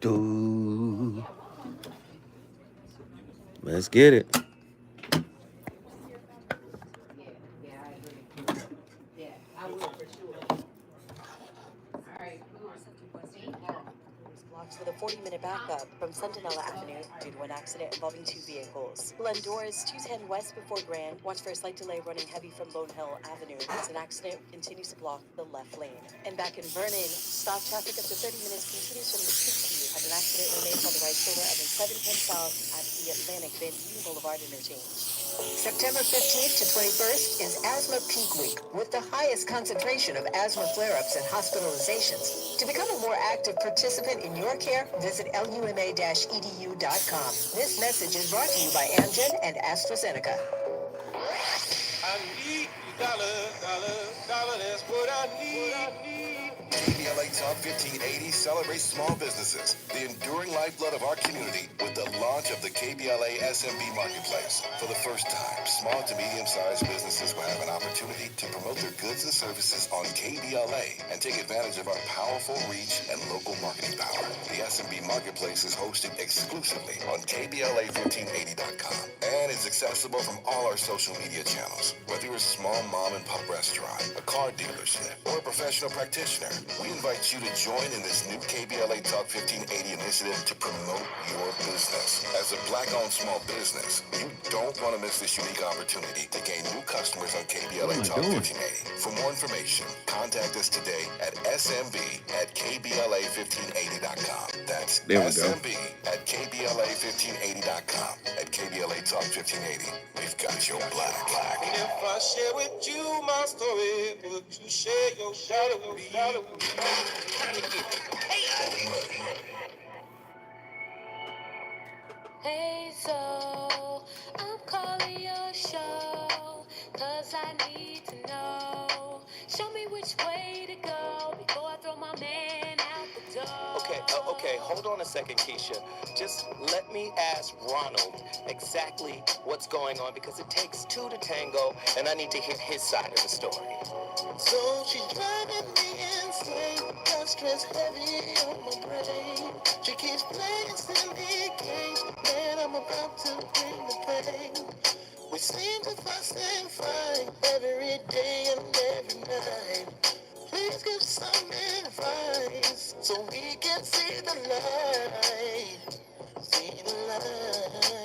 Do. Let's get it. Blocks with a 40-minute backup from Sentinella Avenue due to an accident involving two vehicles. Glendora's 210 West before Grand. Watch for a slight delay running heavy from Lone Hill Avenue. It's an accident continues to block the left lane. And back in Vernon, stop traffic up to 30 minutes continues from the 60 as an accident remains on the right shoulder of the 710 South at the Atlantic Van Buren Boulevard interchange. September 15th to 21st is Asthma Peak Week, with the highest concentration of asthma flare-ups and hospitalizations. To become a more active participant in your care, visit luma-edu.com. This message is brought to you by Amgen and AstraZeneca. I need dollar, that's what I need. KBLA Talk 1580 celebrates small businesses, the enduring lifeblood of our community, with the launch of the KBLA SMB Marketplace. For the first time, small to medium-sized businesses will have an opportunity to promote their goods and services on KBLA and take advantage of our powerful reach and local marketing power. The SMB Marketplace is hosted exclusively on KBLA1580.com and is accessible from all our social media channels. Whether you're a small mom and pop restaurant, a car dealership, or a professional practitioner, we invite you to join in this new KBLA Talk 1580 initiative to promote your business. As a Black-owned small business, you don't want to miss this unique opportunity to gain new customers on KBLA Talk 1580. For more information, contact us today at smb@kbla1580.com. That's smb@kbla1580.com. At KBLA Talk 1580, we've got your black. If I share with you my story, would you share your shadow with me? Hey, so I'm calling your show, 'cause I need to know. Show me which way to go before I throw my man out the door. Okay, hold on a second, Keisha. Just let me ask Ronald exactly what's going on, because it takes two to tango, and I need to hear his side of the story. So she's driving me insane, got stress heavy on my brain. She keeps playing silly games, man, I'm about to bring the pain. We seem to fuss and fight every day and every night. Please give some advice so we can see the light. See the light.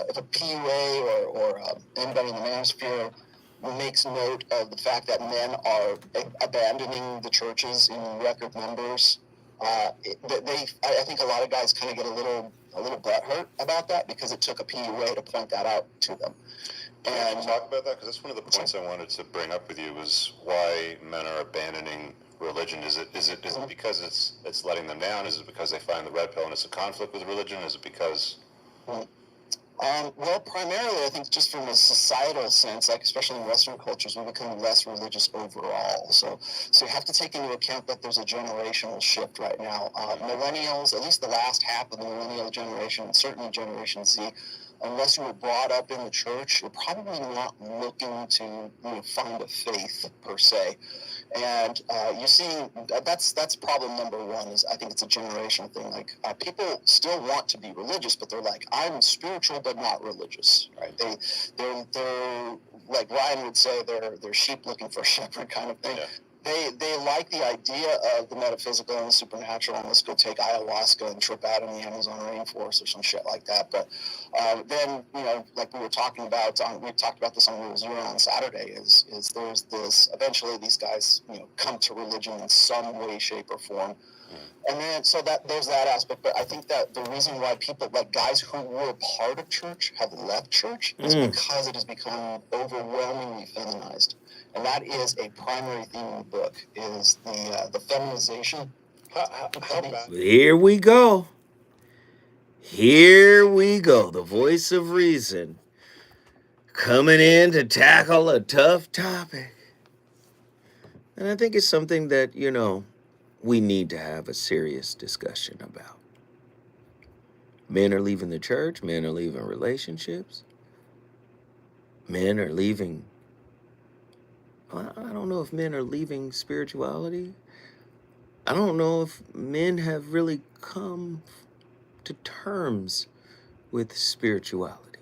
If a PUA or anybody in the manosphere makes note of the fact that men are abandoning the churches in record numbers, I think a lot of guys kind of get a little butthurt about that, because it took a PUA to point that out to them. And talk about that, because that's one of the points I wanted to bring up with you, was why men are abandoning religion. Is it because it's letting them down? Is it because they find the red pill and it's a conflict with religion? Is it because Well, primarily, I think just from a societal sense, like especially in Western cultures, we become less religious overall. So you have to take into account that there's a generational shift right now. Millennials, at least the last half of the millennial generation, and certainly Generation Z, unless you were brought up in the church, you're probably not looking to find a faith per se. And you see, that's problem number one. Is I think it's a generational thing. Like people still want to be religious, but they're like, I'm spiritual but not religious. Right? They're like Ryan would say, they're sheep looking for a shepherd kind of thing. Yeah. They like the idea of the metaphysical and the supernatural, and let's go take ayahuasca and trip out in the Amazon rainforest or some shit like that. But then, like we were talking about, we talked about this on Rules Zero on Saturday, is there's this, eventually these guys, come to religion in some way, shape, or form. And then, so that there's that aspect. But I think that the reason why people, like guys who were part of church, have left church is because it has become overwhelmingly feminized. And that is a primary theme in the book, is the feminization. Here we go. Here we go. The voice of reason coming in to tackle a tough topic. And I think it's something that, we need to have a serious discussion about. Men are leaving the church. Men are leaving relationships. Men are leaving, I don't know if men are leaving spirituality. I don't know if men have really come to terms with spirituality.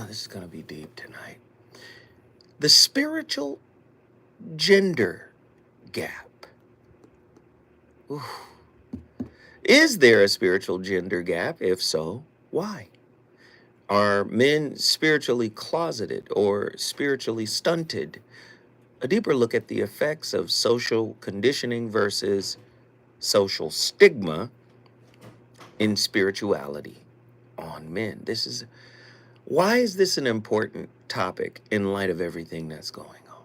This is going to be deep tonight. The spiritual gender gap. Ooh. Is there a spiritual gender gap? If so, why? Are men spiritually closeted or spiritually stunted? A deeper look at the effects of social conditioning versus social stigma in spirituality on men. Why is this an important topic in light of everything that's going on?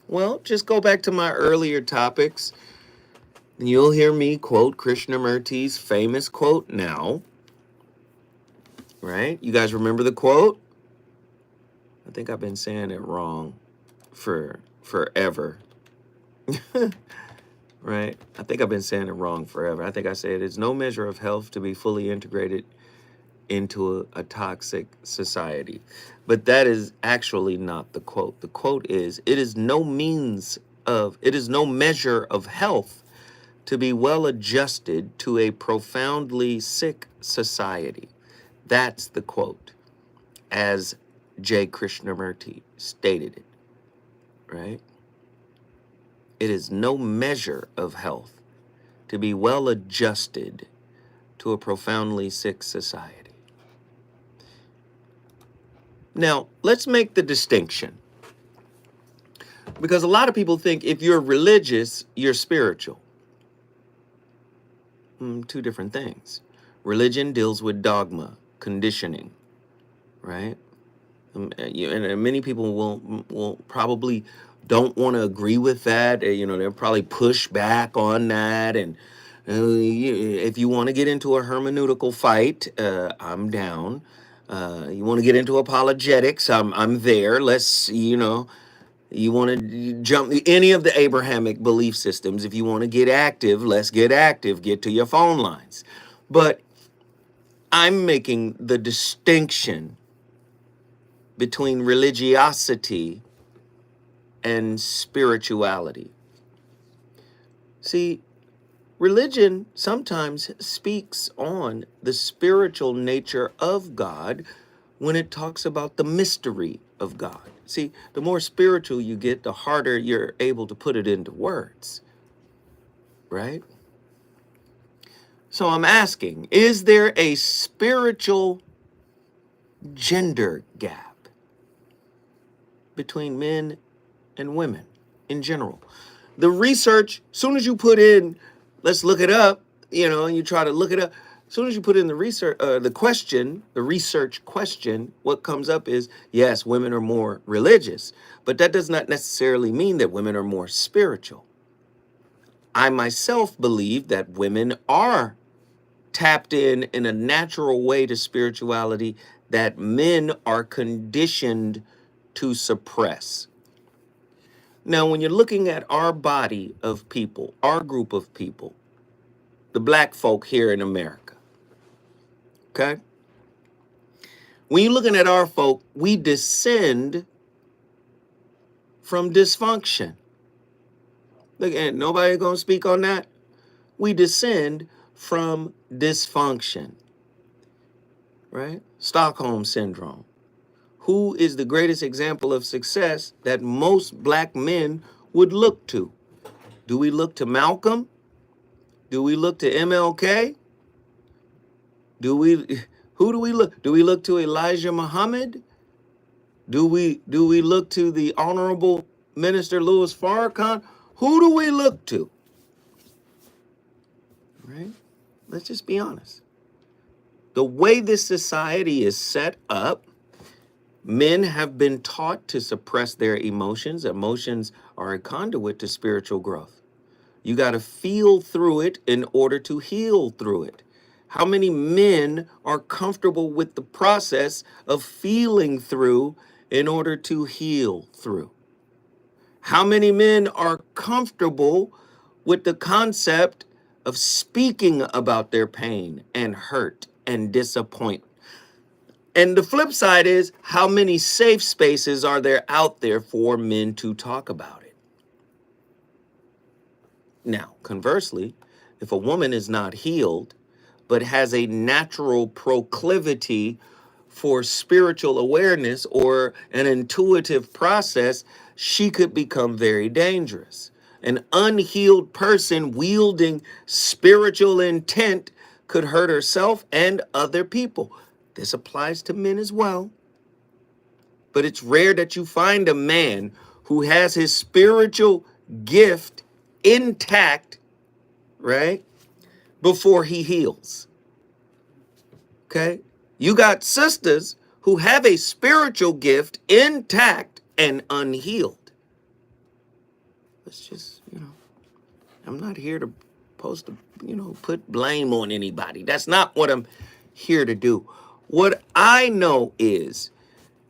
Well, just go back to my earlier topics, and you'll hear me quote Krishnamurti's famous quote now. Right? You guys remember the quote? I think I've been saying it wrong for forever. Right? I think I've been saying it wrong forever. I think I said it's no measure of health to be fully integrated into a toxic society. But that is actually not the quote. The quote is, it is no measure of health to be well adjusted to a profoundly sick society. That's the quote, as J. Krishnamurti stated it, right? It is no measure of health to be well adjusted to a profoundly sick society. Now, let's make the distinction. Because a lot of people think if you're religious, you're spiritual. Two different things. Religion deals with dogma, conditioning, right? And many people will probably don't want to agree with that. They'll probably push back on that. And if you want to get into a hermeneutical fight, I'm down. You want to get into apologetics, I'm there. Let's, you want to jump any of the Abrahamic belief systems. If you want to get active, let's get active. Get to your phone lines. But I'm making the distinction between religiosity and spirituality. See, religion sometimes speaks on the spiritual nature of God when it talks about the mystery of God. See, the more spiritual you get, the harder you're able to put it into words, right? So I'm asking, is there a spiritual gender gap between men and women in general? The research, as soon as you put in, let's look it up, and you try to look it up, as soon as you put in the research, the research question, what comes up is, yes, women are more religious, but that does not necessarily mean that women are more spiritual. I myself believe that women are tapped in a natural way to spirituality that men are conditioned to suppress. Now, when you're looking at our body of people, our group of people, the black folk here in America, okay? When you're looking at our folk, we descend from dysfunction. Look, and nobody gonna speak on that. We descend from dysfunction, right? Stockholm syndrome. Who is the greatest example of success that most black men would look to? Do we look to Malcolm? Do we look to MLK? Who do we look? Do we look to Elijah Muhammad? Do we look to the Honorable Minister Louis Farrakhan? Who do we look to? Right? Let's just be honest. The way this society is set up, men have been taught to suppress their emotions. Emotions are a conduit to spiritual growth. You got to feel through it in order to heal through it. How many men are comfortable with the process of feeling through in order to heal through? How many men are comfortable with the concept of speaking about their pain and hurt and disappointment? And the flip side is, how many safe spaces are there out there for men to talk about it? Now, conversely, if a woman is not healed, but has a natural proclivity for spiritual awareness or an intuitive process, she could become very dangerous. An unhealed person wielding spiritual intent could hurt herself and other people. This applies to men as well. But it's rare that you find a man who has his spiritual gift intact, right, before he heals. Okay? You got sisters who have a spiritual gift intact and unhealed. Let's just, I'm not here to put blame on anybody. That's not what I'm here to do. What I know is,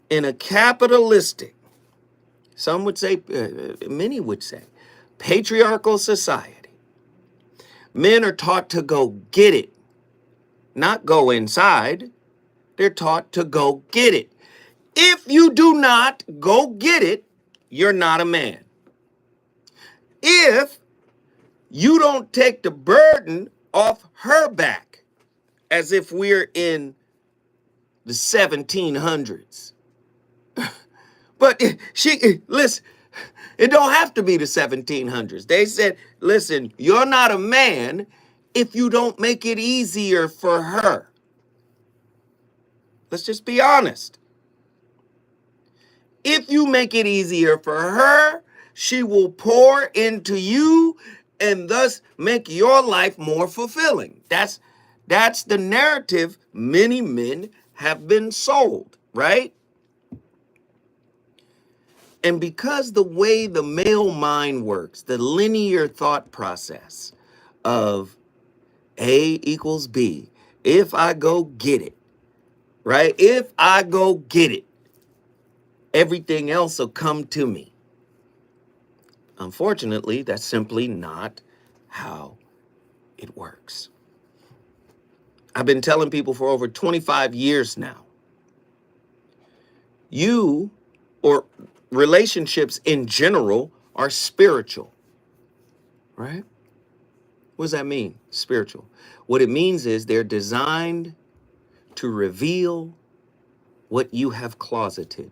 in a capitalistic, some would say, many would say, patriarchal society, men are taught to go get it, not go inside. They're taught to go get it. If you do not go get it, you're not a man. If you don't take the burden off her back, as if we're in the 1700s. But listen, it don't have to be the 1700s. They said, listen, you're not a man if you don't make it easier for her. Let's just be honest. If you make it easier for her, she will pour into you and thus make your life more fulfilling. That's the narrative many men have been sold, right? And because the way the male mind works, the linear thought process of A equals B, if I go get it, right? If I go get it, everything else will come to me. Unfortunately, that's simply not how it works. I've been telling people for over 25 years now, or relationships in general are spiritual, right? What does that mean, spiritual? What it means is they're designed to reveal what you have closeted,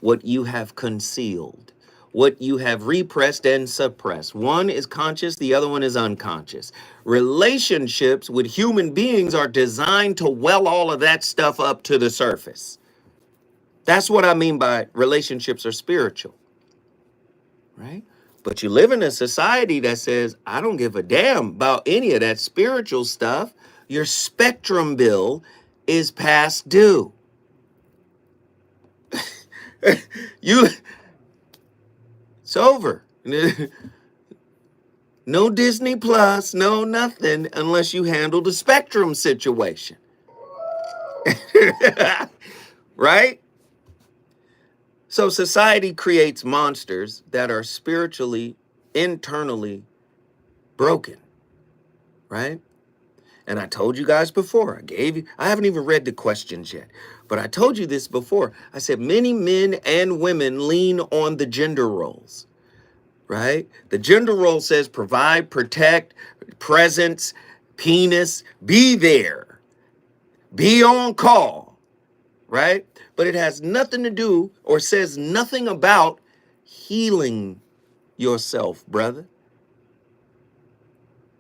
what you have concealed, what you have repressed and suppressed. One is conscious, the other one is unconscious. Relationships with human beings are designed to well all of that stuff up to the surface. That's what I mean by relationships are spiritual, right? But you live in a society that says, I don't give a damn about any of that spiritual stuff. Your spectrum bill is past due. It's over. No Disney Plus, no nothing unless you handle the Spectrum situation. Right? So society creates monsters that are spiritually, internally broken, right? And I told you guys before, I haven't even read the questions yet, but I told you this before. I said many men and women lean on the gender roles, right? The gender role says provide, protect, presence, penis, be there, be on call, right? But it has nothing to do or says nothing about healing yourself, brother.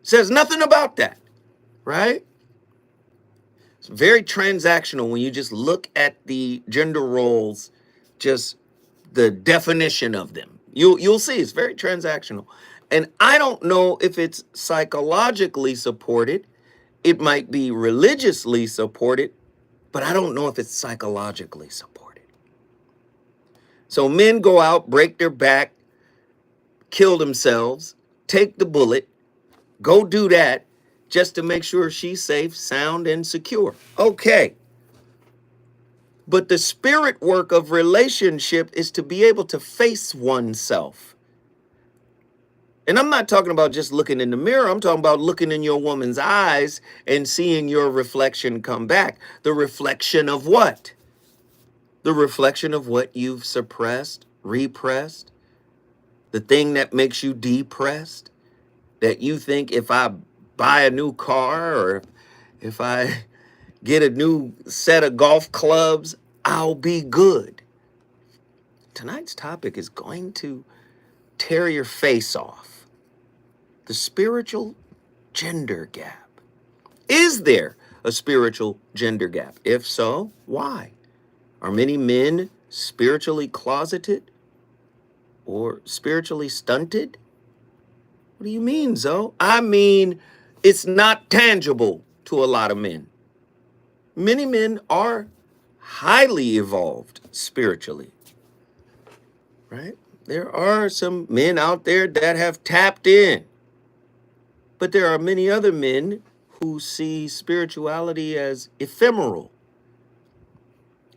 Says nothing about that, right? It's very transactional when you just look at the gender roles, just the definition of them. You'll see it's very transactional. And I don't know if it's psychologically supported. It might be religiously supported, but I don't know if it's psychologically supported. So men go out, break their back, kill themselves, take the bullet, go do that just to make sure she's safe, sound, and secure. Okay. But the spirit work of relationship is to be able to face oneself. And I'm not talking about just looking in the mirror. I'm talking about looking in your woman's eyes and seeing your reflection come back. The reflection of what? The reflection of what you've suppressed, repressed, the thing that makes you depressed, that you think if I buy a new car or if I get a new set of golf clubs, I'll be good. Tonight's topic is going to tear your face off. The spiritual gender gap. Is there a spiritual gender gap? If so, why? Are many men spiritually closeted or spiritually stunted? What do you mean, Zoe? I mean, it's not tangible to a lot of men. Many men are highly evolved spiritually, right? There are some men out there that have tapped in, but there are many other men who see spirituality as ephemeral,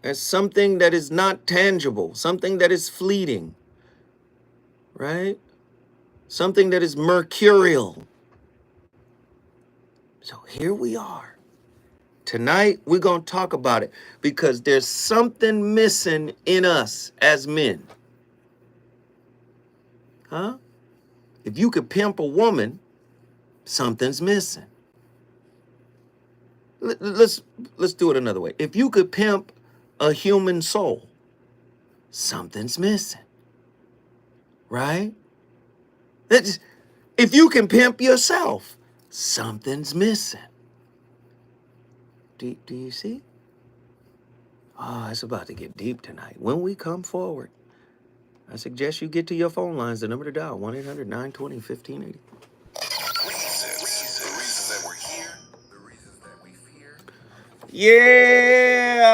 as something that is not tangible, something that is fleeting, right? Something that is mercurial. So here we are. Tonight, we're going to talk about it because there's something missing in us as men. Huh? If you could pimp a woman, something's missing. Let's do it another way. If you could pimp a human soul, something's missing. Right? If you can pimp yourself, something's missing. Do you see? Oh, it's about to get deep tonight. When we come forward, I suggest you get to your phone lines. The number to dial, 1-800-920-1580. Yeah!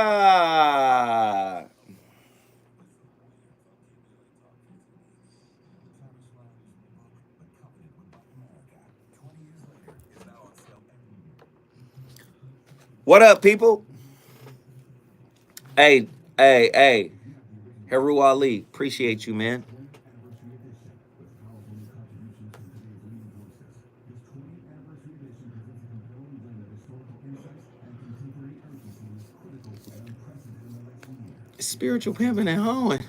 What up, people? Hey. Heru Ali, appreciate you, man. Spiritual pimping and hoeing.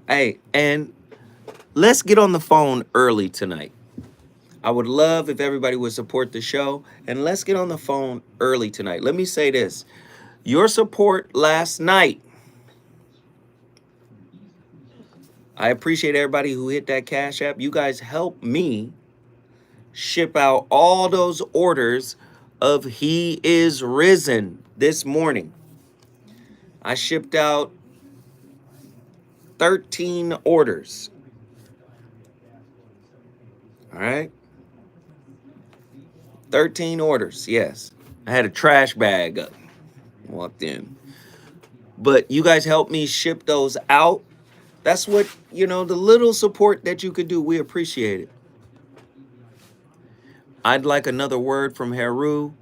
Hey, and let's get on the phone early tonight. I would love if everybody would support the show, and let's get on the phone early tonight. Let me say this. Your support last night, I appreciate everybody who hit that Cash App. You guys helped me ship out all those orders of He is Risen this morning. I shipped out 13 orders. All right? 13 orders, yes. I had a trash bag up. Walked in. but you guys help me ship those out. That's what, the little support that you could do, we appreciate it. I'd like another word from Heru.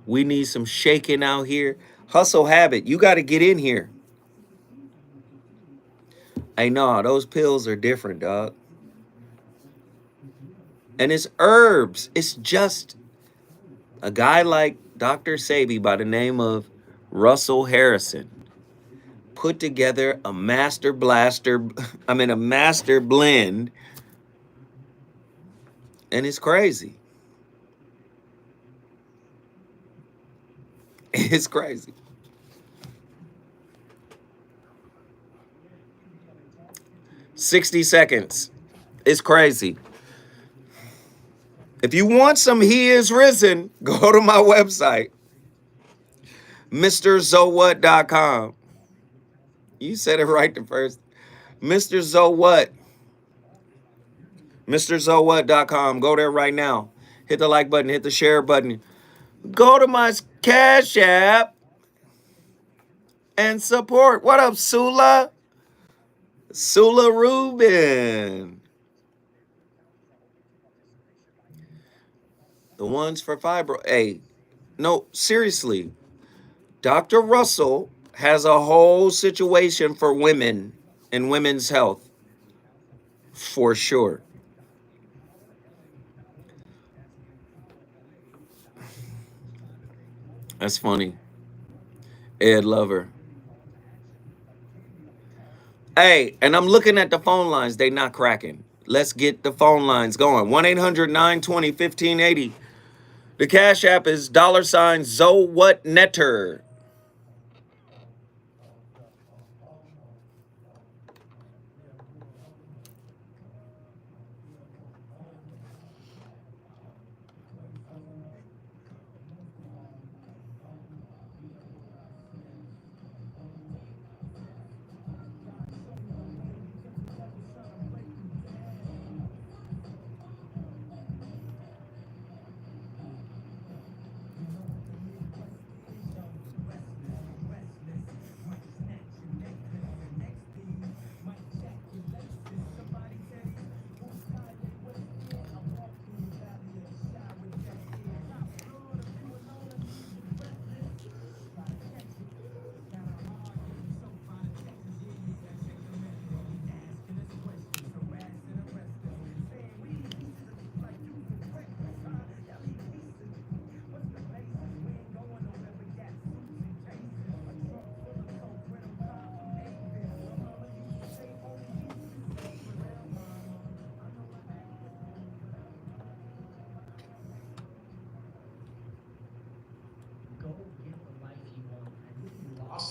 We need some shaking out here. Hustle habit, you got to get in here. Hey, no, those pills are different, dog. And it's herbs. It's just a guy like Dr. Sabi by the name of Russell Harrison put together a master blend, and it's crazy. It's crazy. "60 seconds. It's crazy. If you want some He Is Risen, go to my website, MrZoWhat.com. You said it right the first. Mr. Zowhat. MrZoWhat.com. Go there right now. Hit the like button, hit the share button. Go to my Cash App and support. What up, Sula? Sula Rubin. The ones for fibro. Hey, no, seriously. Dr. Russell has a whole situation for women and women's health. For sure. That's funny. Ed Lover. Hey, and I'm looking at the phone lines. They not cracking. Let's get the phone lines going. 1-800-920-1580. The Cash App is $ZoWhatNetter.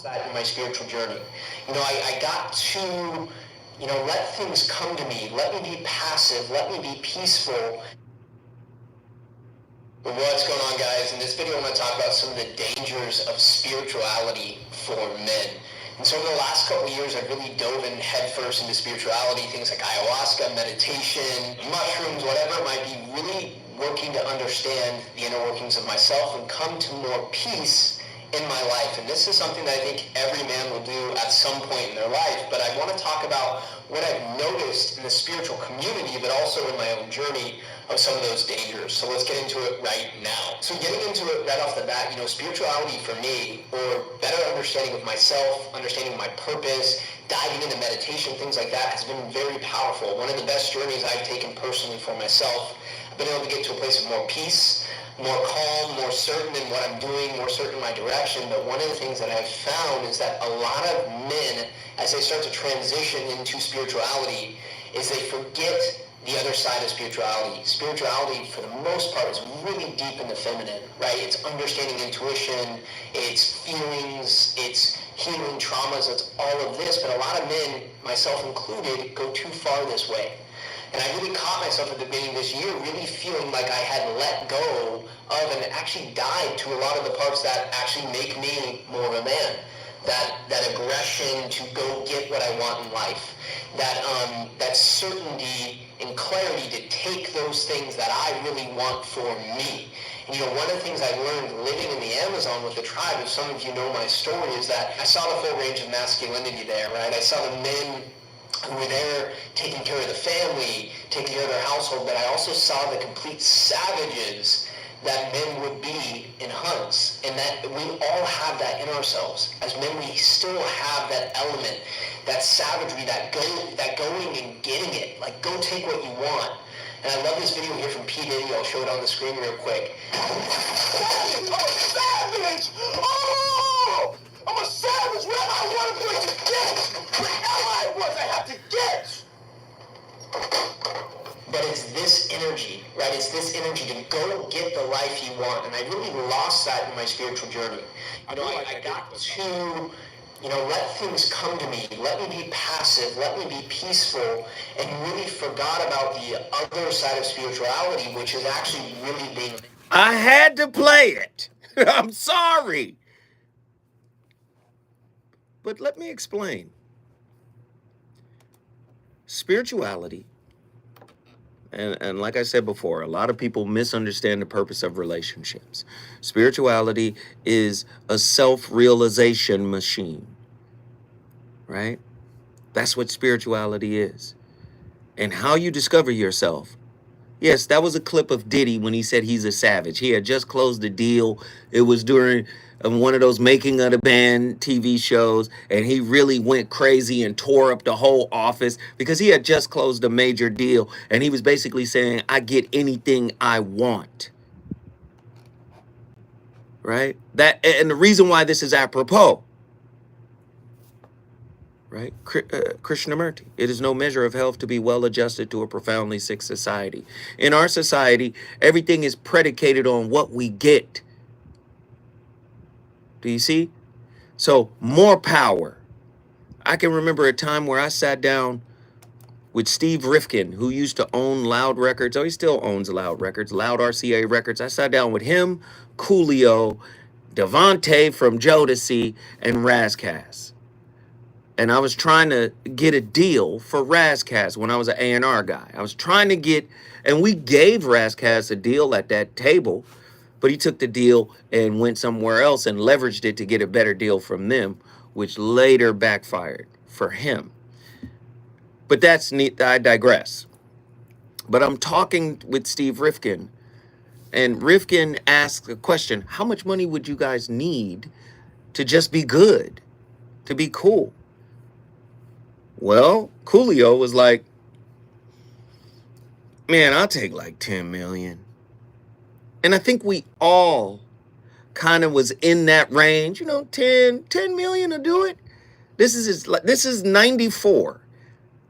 That in my spiritual journey. I got to, let things come to me. Let me be passive. Let me be peaceful. What's going on, guys? In this video, I'm going to talk about some of the dangers of spirituality for men. And so over the last couple of years, I've really dove in headfirst into spirituality, things like ayahuasca, meditation, mushrooms, whatever it might be, really working to understand the inner workings of myself and come to more peace in my life. And this is something that I think every man will do at some point in their life. But I want to talk about what I've noticed in the spiritual community, but also in my own journey of some of those dangers. So let's get into it right now. So getting into it right off the bat, spirituality for me, or better understanding of myself, understanding my purpose, diving into meditation, things like that, has been very powerful. One of the best journeys I've taken personally for myself. I've been able to get to a place of more peace, more calm, more certain in what I'm doing, more certain in my direction. But one of the things that I've found is that a lot of men, as they start to transition into spirituality, is they forget the other side of spirituality. Spirituality, for the most part, is really deep in the feminine, right? It's understanding intuition, it's feelings, it's healing traumas, it's all of this. But a lot of men, myself included, go too far this way. And I really caught myself at the beginning of this year really feeling like I had let go of and actually died to a lot of the parts that actually make me more of a man. That aggression to go get what I want in life. That certainty and clarity to take those things that I really want for me. And, one of the things I learned living in the Amazon with the tribe, if some of you know my story, is that I saw the full range of masculinity there, right? I saw the men who were there taking care of the family, taking care of their household, but I also saw the complete savages that men would be in hunts, and that we all have that in ourselves. As men, we still have that element, that savagery, that going and getting it, like go take what you want. And I love this video here from P. Diddy. I'll show it on the screen real quick. I'm a savage! Oh! I'm a savage! Where I want to put to get! Wherever I was, I have to get! But it's this energy, right? It's this energy to go get the life you want. And I really lost that in my spiritual journey. I got to, let things come to me. Let me be passive. Let me be peaceful. And really forgot about the other side of spirituality, which is actually really being... I had to play it. I'm sorry. But let me explain. Spirituality, and like I said before, a lot of people misunderstand the purpose of relationships. Spirituality is a self-realization machine, right? That's what spirituality is. And how you discover yourself. Yes, that was a clip of Diddy when he said he's a savage. He had just closed a deal. It was during one of those making of the band TV shows, and he really went crazy and tore up the whole office because he had just closed a major deal, and he was basically saying, I get anything I want. Right? And the reason why this is apropos, right? Krishnamurti. It is no measure of health to be well adjusted to a profoundly sick society. In our society, everything is predicated on what we get. Do you see? So more power. I can remember a time where I sat down with Steve Rifkin, who used to own Loud Records. Oh, he still owns Loud Records, Loud RCA Records. I sat down with him, Coolio, Devontae from Jodeci, and Razcast. And I was trying to get a deal for Razcast when I was an A&R guy. I was trying to get, and we gave Razcast a deal at that table, but he took the deal and went somewhere else and leveraged it to get a better deal from them, which later backfired for him. But that's neat. I digress. But I'm talking with Steve Rifkin, and Rifkin asked a question: how much money would you guys need to just be good, to be cool? Well, Coolio was like, man, I'll take like 10 million. And I think we all kind of was in that range, 10 million to do it. This is 94.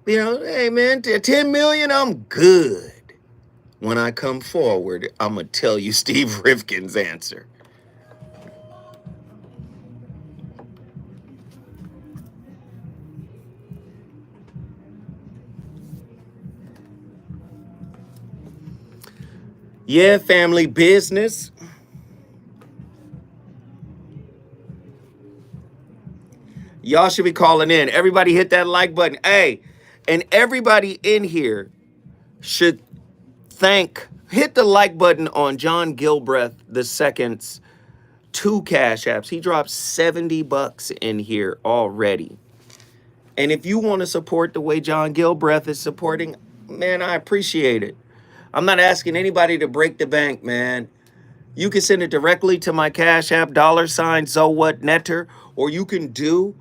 Hey man, 10 million, I'm good. When I come forward, I'm going to tell you Steve Rifkin's answer. Yeah, family business. Y'all should be calling in. Everybody hit that like button. Hey, and everybody in here should hit the like button on John Gilbreth II's 2 Cash Apps. He dropped $70 in here already. And if you want to support the way John Gilbreth is supporting, man, I appreciate it. I'm not asking anybody to break the bank, man. You can send it directly to my Cash App, $SoWhatNetter, or you can do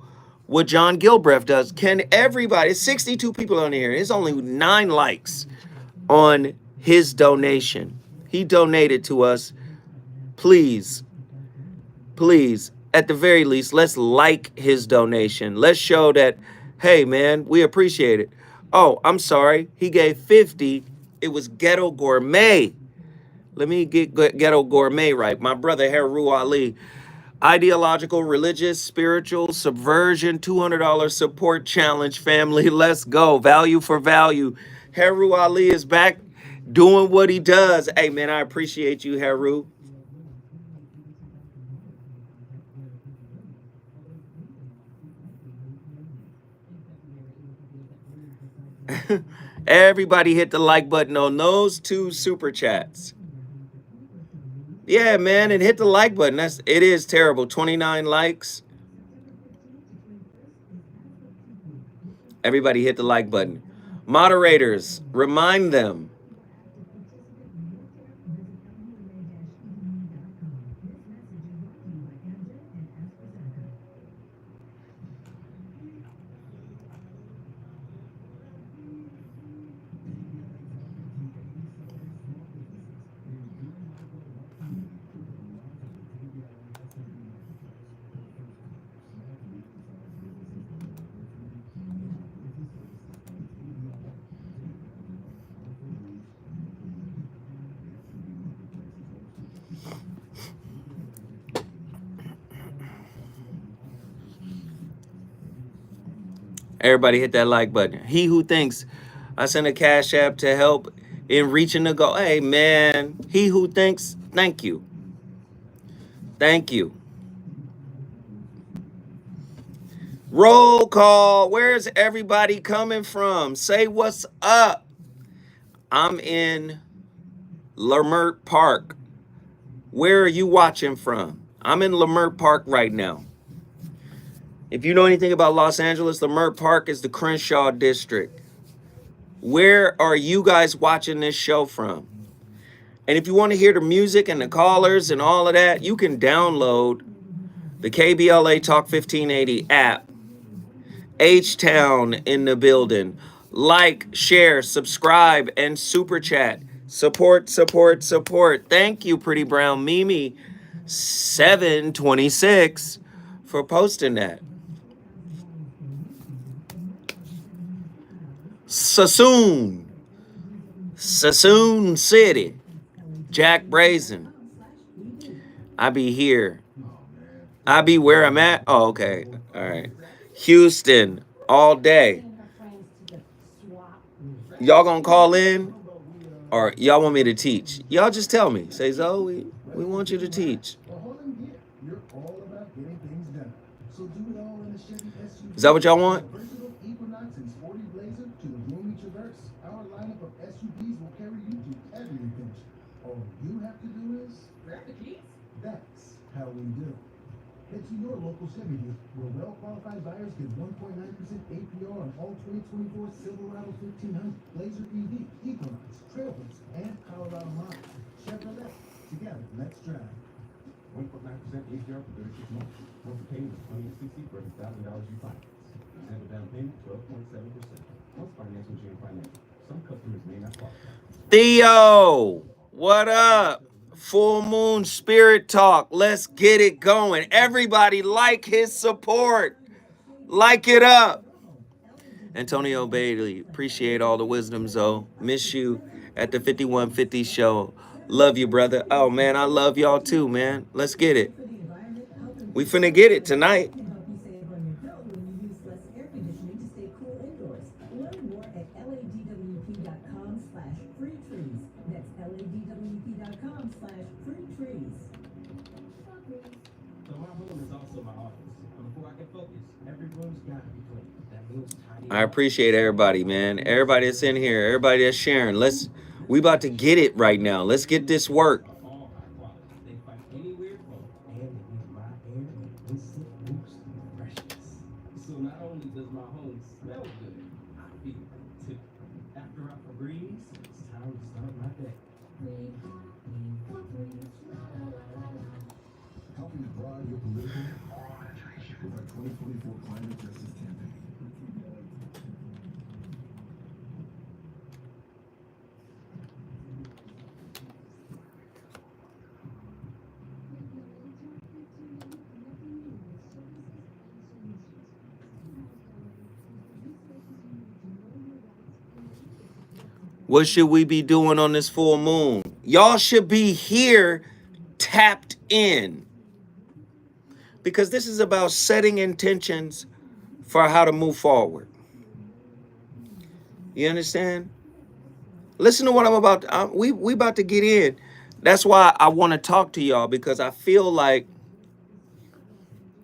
what John Gilbreth does. Can everybody, it's 62 people on here. There's only 9 likes on his donation. He donated to us. Please, at the very least, let's like his donation. Let's show that, hey, man, we appreciate it. Oh, I'm sorry. He gave 50. It was Ghetto Gourmet. Let me get Ghetto Gourmet right. My brother, Haru Ali. Ideological, religious, spiritual, subversion, $200 support challenge, family. Let's go. Value for value. Haru Ali is back doing what he does. Hey, man, I appreciate you, Haru. Everybody hit the like button on those 2 super chats. Yeah, man, and hit the like button. It is terrible. 29 likes. Everybody hit the like button. Moderators, remind them. Everybody hit that like button. He who thinks I send a cash app to help in reaching the goal. Hey, man, he who thinks, thank you. Thank you. Roll call. Where's everybody coming from? Say what's up. I'm in Lamert Park. Where are you watching from? I'm in Lamert Park right now. If you know anything about Los Angeles, Lamert Park is the Crenshaw district. Where are you guys watching this show from? And if you want to hear the music and the callers and all of that, you can download the KBLA Talk 1580 app. H-Town in the building. Like, share, subscribe, and super chat. Support, support, support. Thank you, Pretty Brown Mimi 726 for posting that. Sassoon City, Jack Brazen. I be here. I be where I'm at. Oh, okay. All right. Houston, all day. Y'all gonna call in? Or y'all want me to teach? Y'all just tell me. Say, Zoe, we want you to teach. Is that what y'all want? How we do. Head to your local Chevy dealer where well-qualified buyers get 1.9% APR on all 2024 Silverado 1500, Blazer EV, Equinox, Trailblazer, and Colorado models. Chevrolet. Together, let's drive. 1.9% APR for 36 months. Monthly payment is $20.60 for every $1,000 you finance. Example down payment 12.7%. Most financial GM financial. Some customers may not qualify. Theo, what up? Full Moon Spirit Talk. Let's get it going. Everybody like his support. Like it up. Antonio Bailey, appreciate all the wisdom, Zoe. Miss you at the 5150 show. Love you, brother. Oh, man, I love y'all too, man. Let's get it. We finna get it tonight. I appreciate everybody, man. Everybody that's in here, everybody that's sharing. We about to get it right now. Let's get this work. So not only does my home smell good, I feel it too. After I Febreze, it's time to start my day. Helping to broaden your political with our 2024 climate justice campaign. What should we be doing on this full moon? Y'all should be here tapped in. Because this is about setting intentions for how to move forward. You understand? Listen to what I'm about to, we about to get in. That's why I want to talk to y'all, because I feel like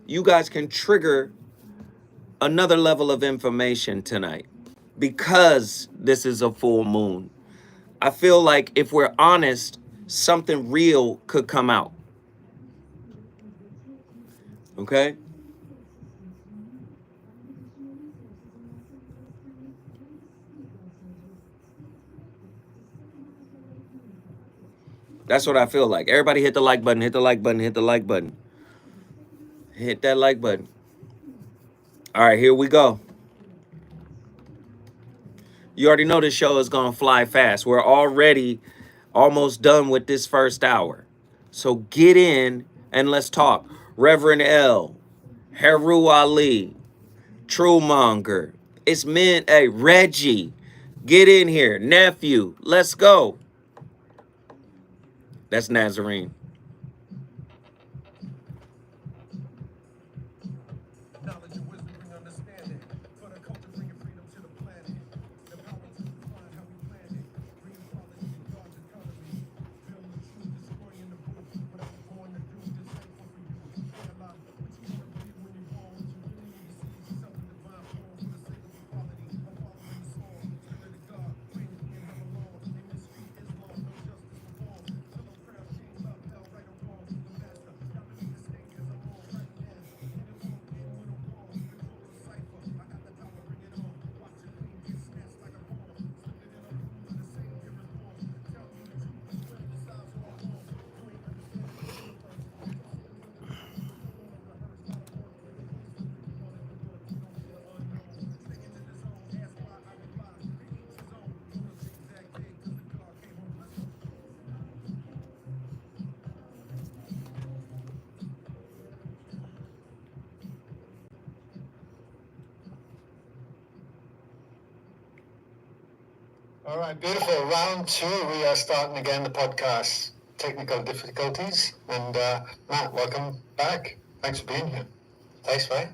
you guys can trigger another level of information tonight. Because this is a full moon. I feel like if we're honest something real could come out. Okay? That's what I feel like. Everybody hit the like button, hit the like button, hit the like button. Hit that like button. All right, here we go. You already know this show is going to fly fast. We're already almost done with this first hour. So get in and let's talk. Reverend L, Heru Ali, Truemonger. It's men. Hey, Reggie, get in here. Nephew, let's go. That's Nazarene. Knowledge and wisdom bring understanding. For the culture, bringing freedom to the planet. The power to define how we plan it. Bringing quality to God's economy. Feeling the truth, destroying the booth. What I was born to do, disciple for you. Analyze what you want to be when you're born. What you really need to see is yourself in divine form. For the sake of equality, I'm following the soul. Spirit of God, reign and have alone. In this street is law, no justice for all. Till no crown, king, love, hell, right or wrong. The master, not beneath the stage as I'm on right now. All right, beautiful. Round 2, we are starting again the podcast. Technical difficulties. And Matt, welcome back. Thanks for being here. Thanks, mate.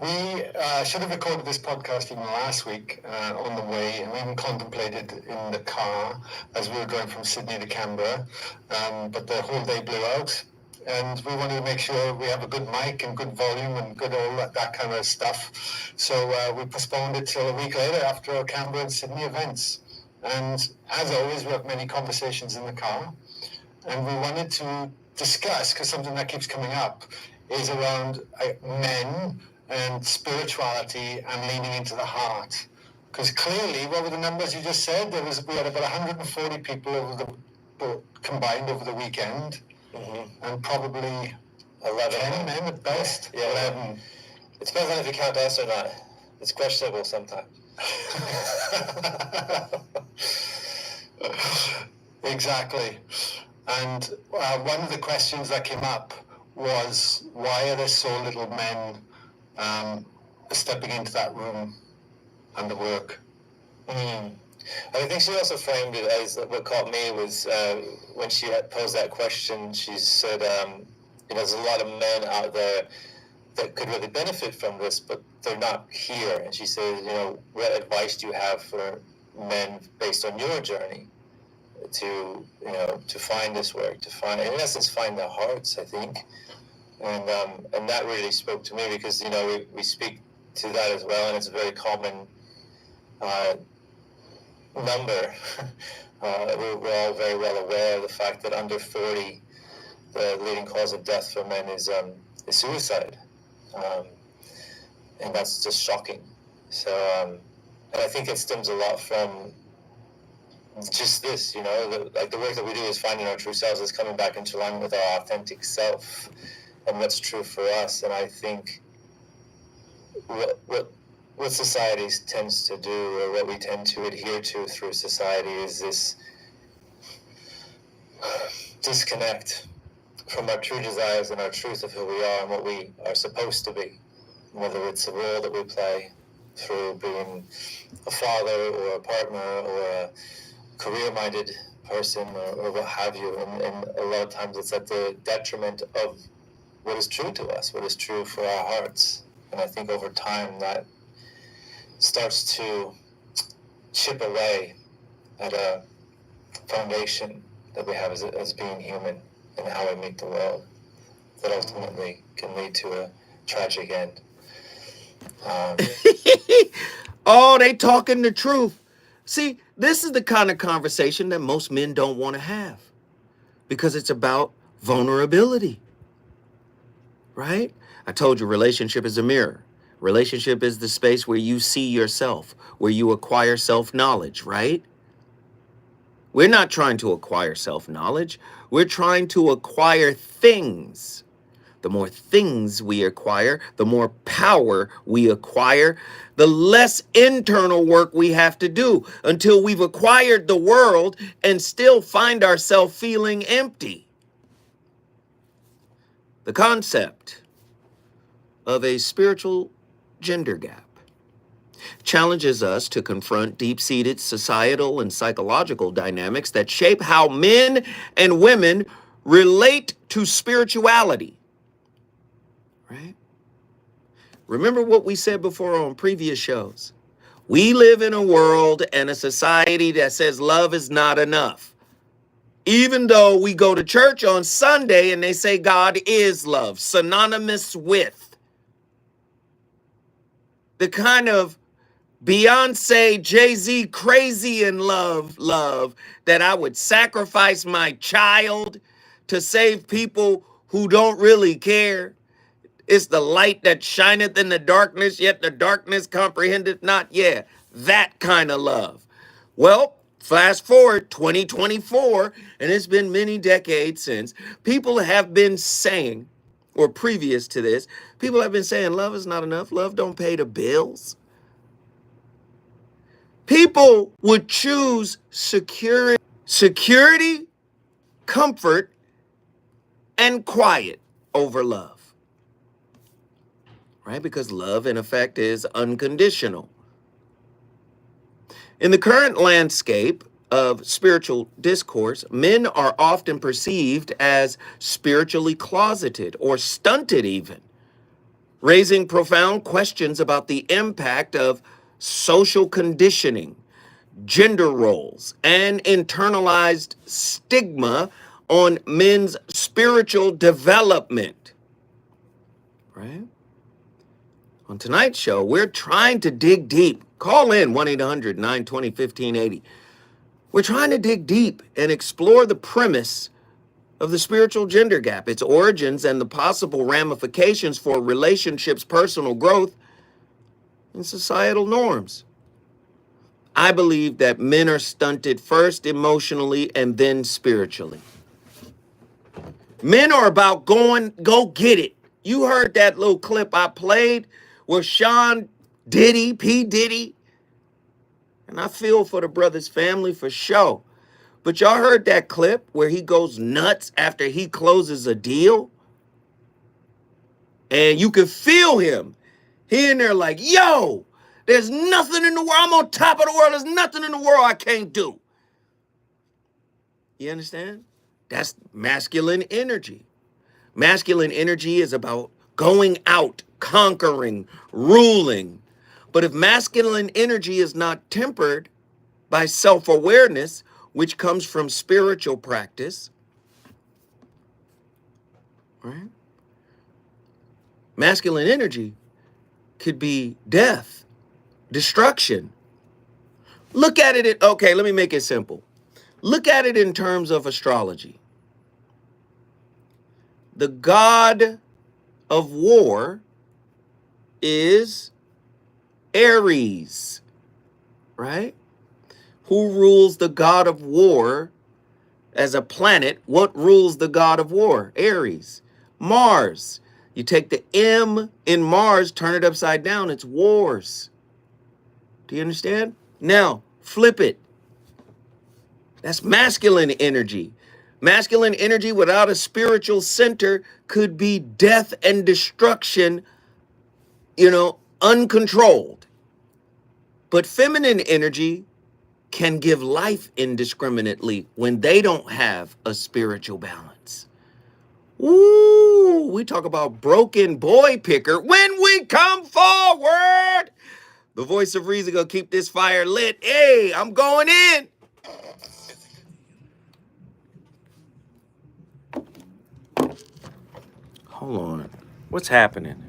We should have recorded this podcast even last week on the way, and we even contemplated in the car as we were going from Sydney to Canberra, but the whole day blew out. And we wanted to make sure we have a good mic and good volume and good all that kind of stuff. So we postponed it till a week later after our Canberra and Sydney events. And as always, we have many conversations in the car. And we wanted to discuss, because something that keeps coming up is around men and spirituality and leaning into the heart. Because clearly, what were the numbers you just said? We had about 140 people combined over the weekend. Mm-hmm. And probably 11 10 men at best. Yeah, 11. It depends on if you count us or not. It's questionable sometimes. Exactly. And one of the questions that came up was, why are there so little men stepping into that room and the work? I think she also framed it as, what caught me was when she had posed that question, she said, there's a lot of men out there that could really benefit from this, but they're not here. And she said, what advice do you have for men based on your journey to find this work, in essence, find their hearts, I think. And that really spoke to me because, we speak to that as well, and it's a very common number. We're all very well aware of the fact that under 40, the leading cause of death for men is suicide. And that's just shocking. So, and I think it stems a lot from just this, the work that we do is finding our true selves, is coming back into line with our authentic self and what's true for us. And I think what society tends to do, or what we tend to adhere to through society, is this disconnect from our true desires and our truth of who we are and what we are supposed to be, whether it's a role that we play through being a father or a partner or a career-minded person or what have you. And a lot of times it's at the detriment of what is true to us, what is true for our hearts. And I think over time that starts to chip away at a foundation that we have as being human and how we meet the world, that ultimately can lead to a tragic end. Oh, they talking the truth. See, This is the kind of conversation that most men don't want to have because it's about vulnerability, right? I told you relationship is a mirror. Relationship is the space where you see yourself, where you acquire self-knowledge, right? We're not trying to acquire self-knowledge. We're trying to acquire things. The more things we acquire, the more power we acquire, the less internal work we have to do until we've acquired the world and still find ourselves feeling empty. The concept of a spiritual gender gap challenges us to confront deep-seated societal and psychological dynamics that shape how men and women relate to spirituality. Right? Remember what we said before on previous shows. We live in a world and a society that says love is not enough. Even though we go to church on Sunday and they say God is love, synonymous with the kind of Beyonce, Jay-Z crazy in love that I would sacrifice my child to save people who don't really care. It's the light that shineth in the darkness, yet the darkness comprehendeth not. Yeah, that kind of love. Well, fast forward 2024, and it's been many decades since, people have been saying, or previous to this, people have been saying love is not enough. Love don't pay the bills. People would choose security, comfort, and quiet over love. Right? Because love, in effect, is unconditional. In the current landscape of spiritual discourse, men are often perceived as spiritually closeted or stunted even, raising profound questions about the impact of social conditioning, gender roles, and internalized stigma on men's spiritual development. Right? On tonight's show, we're trying to dig deep. Call in 1-800-920-1580. We're trying to dig deep and explore the premise of the spiritual gender gap, its origins, and the possible ramifications for relationships, personal growth, and societal norms. I believe that men are stunted first emotionally and then spiritually. Men are about go get it. You heard that little clip I played with Sean Diddy, P. Diddy. And I feel for the brother's family for sure. But y'all heard that clip where he goes nuts after he closes a deal? And you can feel him. He in there like, yo, there's nothing in the world. I'm on top of the world. There's nothing in the world I can't do. You understand? That's masculine energy. Masculine energy is about going out, conquering, ruling. But if masculine energy is not tempered by self-awareness, which comes from spiritual practice, right? Masculine energy could be death, destruction. Look at it, okay, let me make it simple. Look at it in terms of astrology. The god of war is Aries, right? Who rules the god of war as a planet? What rules the god of war? Aries. Mars. You take the M in Mars, turn it upside down, it's wars. Do you understand? Now, flip it. That's masculine energy. Masculine energy without a spiritual center could be death and destruction, uncontrolled. But feminine energy can give life indiscriminately when they don't have a spiritual balance. Ooh, we talk about broken boy picker when we come forward. The voice of reason gonna keep this fire lit. Hey, I'm going in. Hold on. What's happening?